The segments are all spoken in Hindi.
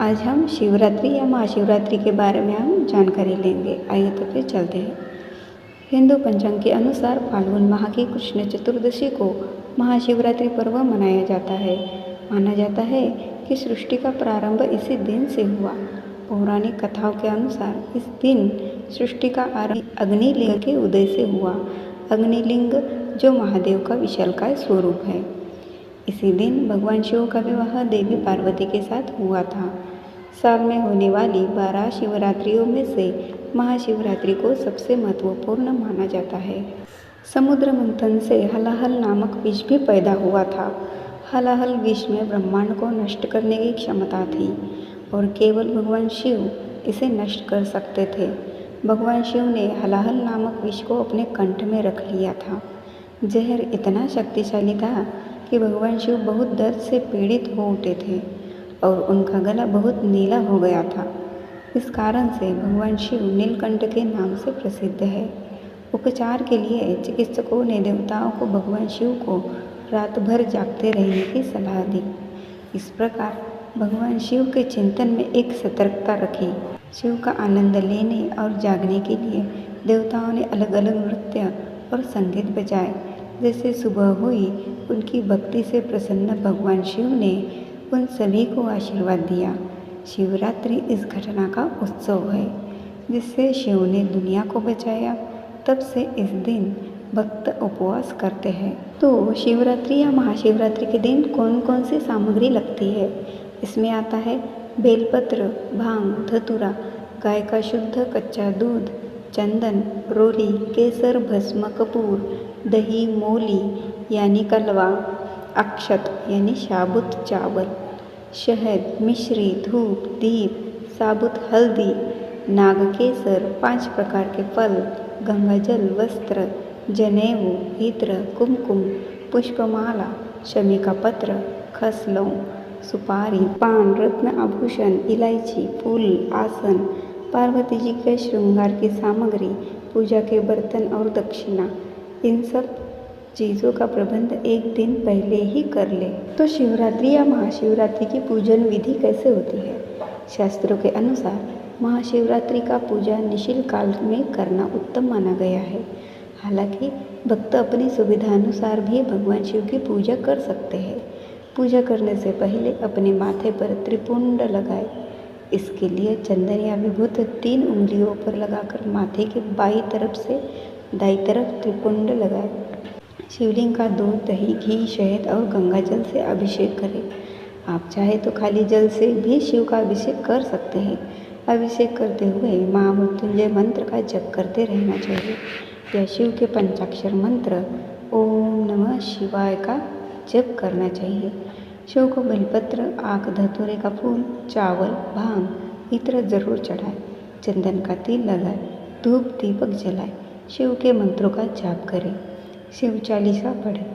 आज हम शिवरात्रि या महाशिवरात्रि के बारे में हम जानकारी लेंगे। आइए तो फिर चलते हैं। हिंदू पंचांग के अनुसार फाल्गुन माह की कृष्ण चतुर्दशी को महाशिवरात्रि पर्व मनाया जाता है। माना जाता है कि सृष्टि का प्रारंभ इसी दिन से हुआ। पौराणिक कथाओं के अनुसार इस दिन सृष्टि का आरंभ अग्निलिंग के उदय से हुआ। अग्निलिंग जो महादेव का विशालकाय स्वरूप है। इसी दिन भगवान शिव का विवाह देवी पार्वती के साथ हुआ था। साल में होने वाली 12 शिवरात्रियों में से महाशिवरात्रि को सबसे महत्वपूर्ण माना जाता है। समुद्र मंथन से हलाहल नामक विष भी पैदा हुआ था। हलाहल विष में ब्रह्मांड को नष्ट करने की क्षमता थी और केवल भगवान शिव इसे नष्ट कर सकते थे। भगवान शिव ने हलाहल नामक विष को अपने कंठ में रख लिया था। जहर इतना शक्तिशाली था कि भगवान शिव बहुत दर्द से पीड़ित हो उठे थे और उनका गला बहुत नीला हो गया था। इस कारण से भगवान शिव नीलकंठ के नाम से प्रसिद्ध है। उपचार के लिए चिकित्सकों ने देवताओं को भगवान शिव को रात भर जागते रहने की सलाह दी। इस प्रकार भगवान शिव के चिंतन में एक सतर्कता रखी। शिव का आनंद लेने और जागने के लिए देवताओं ने अलग अलग नृत्य और संगीत बजाए। जैसे सुबह हुई, उनकी भक्ति से प्रसन्न भगवान शिव ने उन सभी को आशीर्वाद दिया। शिवरात्रि इस घटना का उत्सव है जिससे शिव ने दुनिया को बचाया। तब से इस दिन भक्त उपवास करते हैं। तो शिवरात्रि या महाशिवरात्रि के दिन कौन कौन सी सामग्री लगती है? इसमें आता है बेलपत्र, भांग, धतूरा, गाय का शुद्ध कच्चा दूध, चंदन, रोली, केसर, भस्म, कपूर, दही, मोली यानी कलवा, अक्षत यानी साबुत चावल, शहद, मिश्री, धूप, दीप, साबुत हल्दी, नागकेसर, 5 प्रकार के फल, गंगाजल, वस्त्र, जनेऊ, इत्र, कुमकुम, पुष्पमाला, शमी का पत्र, खस, लौंग, सुपारी, पान, रत्न आभूषण, इलायची, फूल, आसन, पार्वती जी के श्रृंगार की सामग्री, पूजा के बर्तन और दक्षिणा, इन सब चीज़ों का प्रबंध एक दिन पहले ही कर ले। तो शिवरात्रि या महाशिवरात्रि की पूजन विधि कैसे होती है? शास्त्रों के अनुसार महाशिवरात्रि का पूजा निशिल काल में करना उत्तम माना गया है। हालांकि भक्त अपनी सुविधानुसार भी भगवान शिव की पूजा कर सकते हैं। पूजा करने से पहले अपने माथे पर त्रिपुंड लगाए। इसके लिए चंदन या विभूत 3 उंगलियों पर लगाकर माथे के बाईं तरफ से दाईं तरफ त्रिपुंड लगाए। शिवलिंग का दूध, दही, घी, शहद और गंगा जल से अभिषेक करें। आप चाहे तो खाली जल से भी शिव का अभिषेक कर सकते हैं। अभिषेक करते हुए महामृत्युंजय मंत्र का जप करते रहना चाहिए या शिव के पंचाक्षर मंत्र ओम नमः शिवाय का जप करना चाहिए। शिव को बेलपत्र, आक, धतूरे का फूल, चावल, भांग, इत्र जरूर चढ़ाए। चंदन का तिल लगाए, धूप दीपक जलाए, शिव के मंत्रों का जाप करें, शिव चालीसा पढ़े,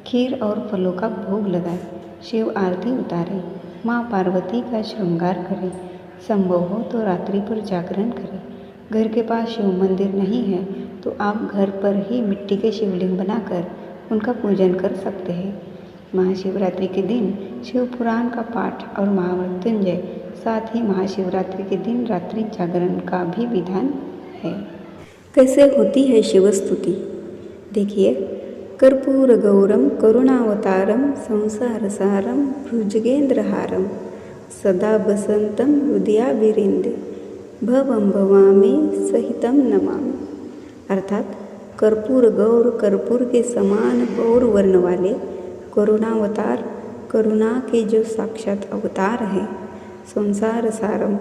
खीर और फलों का भोग लगाए, शिव आरती उतारें, माँ पार्वती का श्रृंगार करें। संभव हो तो रात्रि पर जागरण करें। घर के पास शिव मंदिर नहीं है तो आप घर पर ही मिट्टी के शिवलिंग बनाकर उनका पूजन कर सकते हैं। महाशिवरात्रि के दिन शिव पुराण का पाठ और महामृत्युंजय, साथ ही महाशिवरात्रि के दिन रात्रि जागरण का भी विधान है। कैसे होती है शिव स्तुति? देखिए, कर्पूर गौरम करुणावतारम संसारसारम भुजगेंद्रहारम सदा बसंतम हृदयाभिरिंदे भवम भवामी सहितम नमामि। अर्थात कर्पूर गौर, कर्पूर के समान गौर वर्ण वाले करुणावतार, करुणा के जो साक्षात अवतार है, संसार सारम,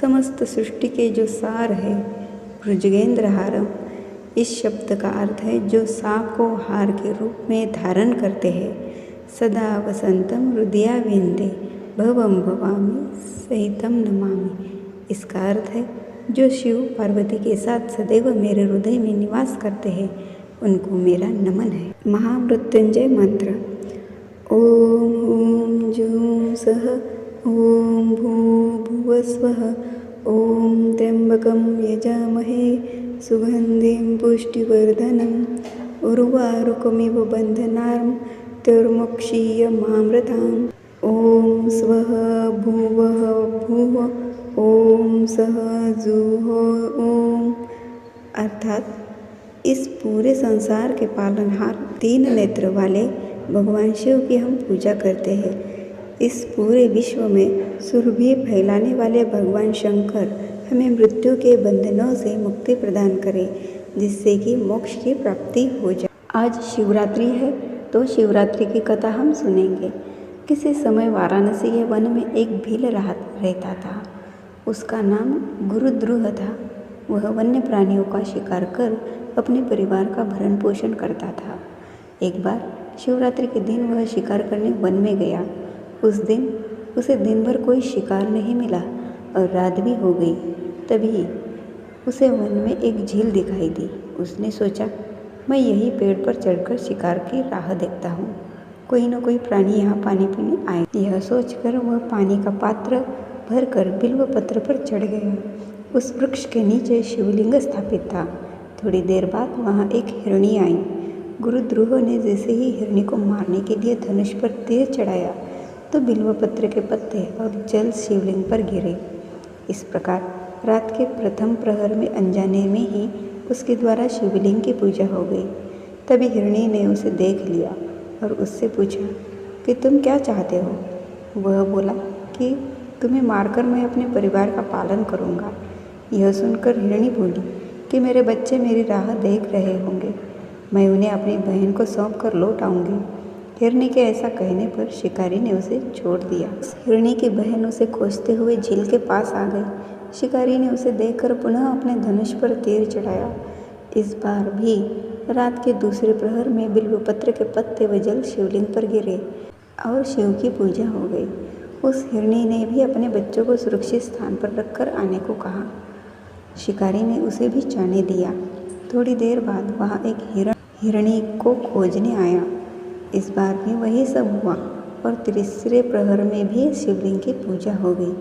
समस्त सृष्टि के जो सार है, भुजगेंद्रहारम, इस शब्द का अर्थ है जो सांप को हार के रूप में धारण करते हैं। सदा वसंतम हृदयाभिंदे भवम भवामी सहितम नमामि, इसका अर्थ है जो शिव पार्वती के साथ सदैव मेरे हृदय में निवास करते हैं, उनको मेरा नमन है। महामृत्युंजय मंत्र ओम हूं जूं सः ओम भूर्भुवः स्वः ओम त्र्यंबकं यजामहे सुगंधिं पुष्टिवर्धनम् उर्वारुकमिव बन्धनान् मामृताम्। ओम स्वः भुवः भूः सह जुहो ओम। अर्थात इस पूरे संसार के पालनहार 3 नेत्र वाले भगवान शिव की हम पूजा करते हैं। इस पूरे विश्व में सुरभि फैलाने वाले भगवान शंकर हमें मृत्यु के बंधनों से मुक्ति प्रदान करें, जिससे कि मोक्ष की प्राप्ति हो जाए। आज शिवरात्रि है तो शिवरात्रि की कथा हम सुनेंगे। किसी समय वाराणसी के वन में एक भील रहता था। उसका नाम गुरुद्रुह था। वह वन्य प्राणियों का शिकार कर अपने परिवार का भरण पोषण करता था। एक बार शिवरात्रि के दिन वह शिकार करने वन में गया। उस दिन उसे दिन भर कोई शिकार नहीं मिला और रात भी हो गई। तभी उसे वन में एक झील दिखाई दी। उसने सोचा, मैं यही पेड़ पर चढ़कर शिकार की राह देखता हूँ, कोई न कोई प्राणी यहाँ पानी पीने आए। यह सोचकर वह पानी का पात्र भरकर बिल्व पत्र पर चढ़ गया। उस वृक्ष के नीचे शिवलिंग स्थापित था। थोड़ी देर बाद वहाँ एक हिरणी आई। गुरुद्रुह ने जैसे ही हिरणी को मारने के लिए धनुष पर तीर चढ़ाया तो बिल्व पत्र के पत्ते और जल शिवलिंग पर गिरे। इस प्रकार रात के प्रथम प्रहर में अनजाने में ही उसके द्वारा शिवलिंग की पूजा हो गई। तभी हिरणी ने उसे देख लिया और उससे पूछा कि तुम क्या चाहते हो। वह बोला कि तुम्हें मारकर मैं अपने परिवार का पालन करूँगा। यह सुनकर हिरणी बोली कि मेरे बच्चे मेरी राह देख रहे होंगे, मैं उन्हें अपनी बहन को सौंप कर लौट आऊँगी। हिरणी के ऐसा कहने पर शिकारी ने उसे छोड़ दिया। हिरणी की बहन उसे खोजते हुए झील के पास आ गई। शिकारी ने उसे देखकर पुनः अपने धनुष पर तीर चढ़ाया। इस बार भी रात के दूसरे प्रहर में बिल्वपत्र के पत्ते व जल शिवलिंग पर गिरे और शिव की पूजा हो गई। उस हिरणी ने भी अपने बच्चों को सुरक्षित स्थान पर रखकर आने को कहा। शिकारी ने उसे भी जाने दिया। थोड़ी देर बाद वहाँ एक हिरणी को खोजने आया। इस बार भी वही सब हुआ और तीसरे प्रहर में भी शिवलिंग की पूजा हो गई।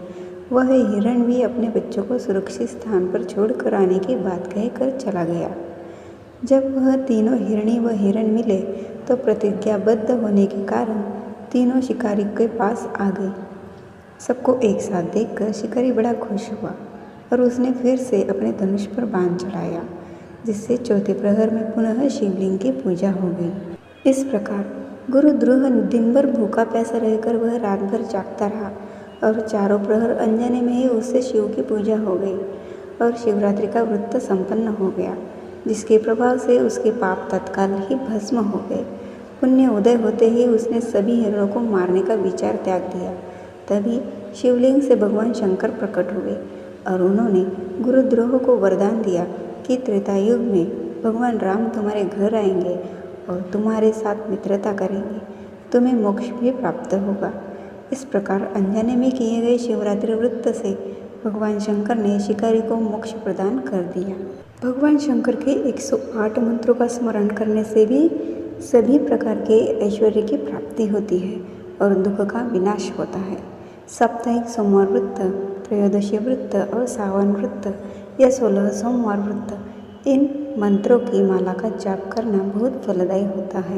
वह हिरण भी अपने बच्चों को सुरक्षित स्थान पर छोड़कर आने की बात कहकर चला गया। जब वह तीनों हिरणी व हिरण मिले तो प्रतिज्ञाबद्ध होने के कारण तीनों शिकारी के पास आ गए। सबको एक साथ देखकर शिकारी बड़ा खुश हुआ और उसने फिर से अपने धनुष पर बाण चढ़ाया, जिससे चौथे प्रहर में पुनः शिवलिंग की पूजा हो गई। इस प्रकार गुरुद्रुह दिन भर भूखा प्यासा रहकर वह रात भर जागता रहा और चारों प्रहर अनजाने में ही उससे शिव की पूजा हो गई और शिवरात्रि का व्रत संपन्न हो गया, जिसके प्रभाव से उसके पाप तत्काल ही भस्म हो गए। पुण्य उदय होते ही उसने सभी हिरणों को मारने का विचार त्याग दिया। तभी शिवलिंग से भगवान शंकर प्रकट हुए और उन्होंने गुरुद्रोह को वरदान दिया कि त्रेता युग में भगवान राम तुम्हारे घर आएंगे और तुम्हारे साथ मित्रता करेंगे, तुम्हें मोक्ष भी प्राप्त होगा। इस प्रकार अनजाने में किए गए शिवरात्रि व्रत से भगवान शंकर ने शिकारी को मोक्ष प्रदान कर दिया। भगवान शंकर के 108 मंत्रों का स्मरण करने से भी सभी प्रकार के ऐश्वर्य की प्राप्ति होती है और दुख का विनाश होता है। साप्ताहिक सोमवार व्रत, त्रयोदशी व्रत और सावन व्रत या 16 सोमवार व्रत, इन मंत्रों की माला का जाप करना बहुत फलदायी होता है।